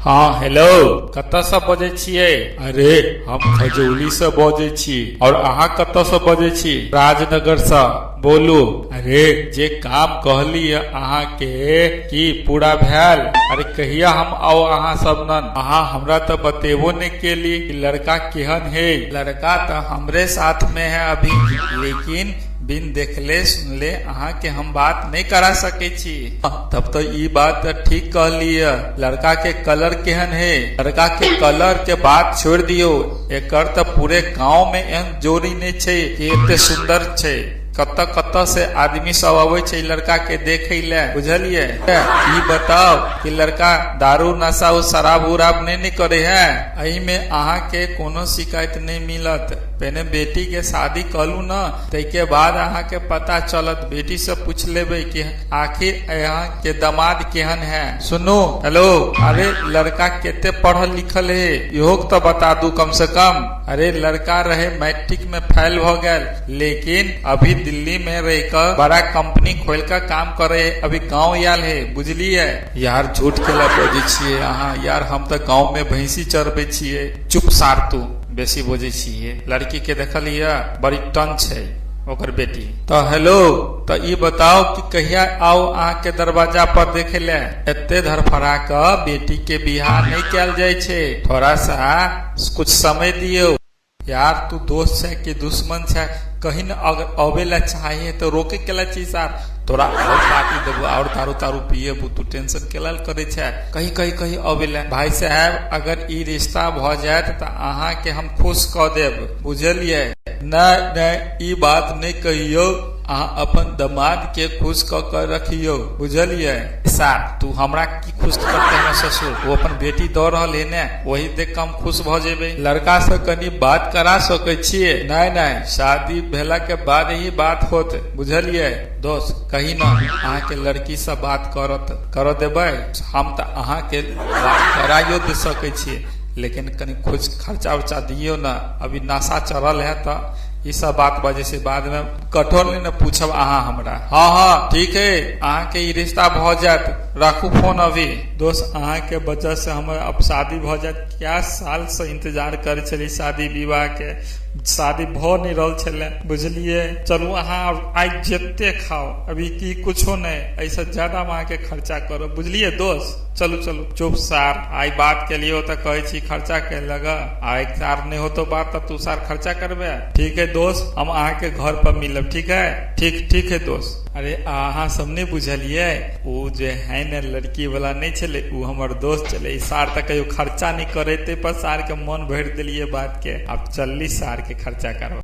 हाँ हेलो, कतऽ से बजै छियै? अरे हम खजौली से बजै छी। और अहाँ कतऽ से बजै छी? राजनगर से। बोलू। अरे जे काम कहली अहाँ के की पूरा भेल? अरे कहिया हम आओ अहाँ सब नन? अहाँ हमरा तो बतेबो नहीं केली कि लड़का केहन है। लड़का तो हमरे साथ में है अभी, लेकिन बिन देखले सुनले अहाँ के हम बात नहीं करा सके छी। तब तो ई बात ठीक कहली है। लड़का के कलर केहन है? लड़का के कलर के बात छोड़ दियो, एकर तो पूरे गांव में एहन जोड़ी नहीं छे कि एते सुंदर छे। कत्ता कत्ता से आदमी सब आवे छे लड़का के देखे ले, बुझलिए? ई बताओ कि लड़का दारू नशा शराब उराब नहीं करे है? एही में अहाँ के कोनो शिकायत नहीं मिलत। पहले बेटी के शादी कलू न, तैके बाद अहाँ के पता चलत। बेटी से पूछ लेबे कि आखिर यहाँ के दामाद केहन है। सुनो, हेलो, अरे लड़का केते पढ़ल लिखल है इहो तो बता दू कम से कम। अरे लड़का रहे मैट्रिक में फेल हो गए, लेकिन अभी दिल्ली में रहकर बड़ा कंपनी खोल कर काम करे, अभी गाँव आयल है, बुझलिए? यार झूठ के ला बजे छिए अहाँ? यार हम तो गाँव में भैंसी चरबे छिए। चुप सार, तू बेसी बोझे छिए। लड़की के देखलिए बड़ी टन छे ओकर बेटी। तो हेलो, तो ये बताओ कि कहिया आओ अहाँ के दरवाजा पर देखे ले? एते धरफड़ा के बेटी के बियाह नहीं कैल जाय छे। थोड़ा सा कुछ समय दियो। यार तू दोस्त है कि दुश्मन है? कहीं न अगर अवेला चाहिए तो रोके केला चाहिए सार। तोरा और पार्टी देबो और तारू तारू पिए, तू टेंशन केला करे छे? कहीं अवेला। भाई साहब, अगर ई रिश्ता भ जाए तो अहाँ के हम खुश क देब, बुझलिए? नहीं ई बात नहीं कहियो। अहाँ अपन दामाद के खुश क कर रखियो, बुझलिए? साथ तू हमरा की खुश करते हैं ससुर? वो अपन बेटी दो रहल है ने, वही देख हम खुश भ जेबे। लड़का से कनी बात करा सके छिए? नहीं, शादी भेला के बाद ही बात होत, बुझलिए? दोस्त कहीं ना अहाँ के लड़की से बात कर देबे, हम तो अहाँ के बात कराइयो दे सके छिए, लेकिन कनी कुछ खर्चा उर्चा दियो ना। अभी नशा चढ़ल है तो ये सब बात वजह से बाद में कठोर नहीं न पूछब अहाँ हमरा। हाँ ठीक है, अहाँ के ये रिश्ता भ जात, रखू फोन अभी। दोस्त अहाँ के वजह से हम अब शादी भ जात। क्या साल से इंतजार करे छली शादी विवाह के, शादी भ नहीं रहा छले, बुझलिए? चलू अहाँ आज जेते खाओ, अभी की कुछो नहीं, ऐसा ज्यादा वहाँ के खर्चा करो, बुझलिए दोस्त? चलू चुप सार। आई बात के लिए तो कहे छी खर्चा के लगा, आई सार नहीं हो तो बात तू सार खर्चा करबे। ठीक है दोस्त, हम अहाँ के घर पर मिलब, ठीक है? ठीक है दोस्त। अरे अहाँ सब नहीं बुझलिए, वो जो है न लड़की वाला नहीं चले, वो हमार दोस्त चले। सार तक कहियो खर्चा नहीं करे, पर सार के मन भर दिलिए बात के। अब चलली सार के खर्चा करो।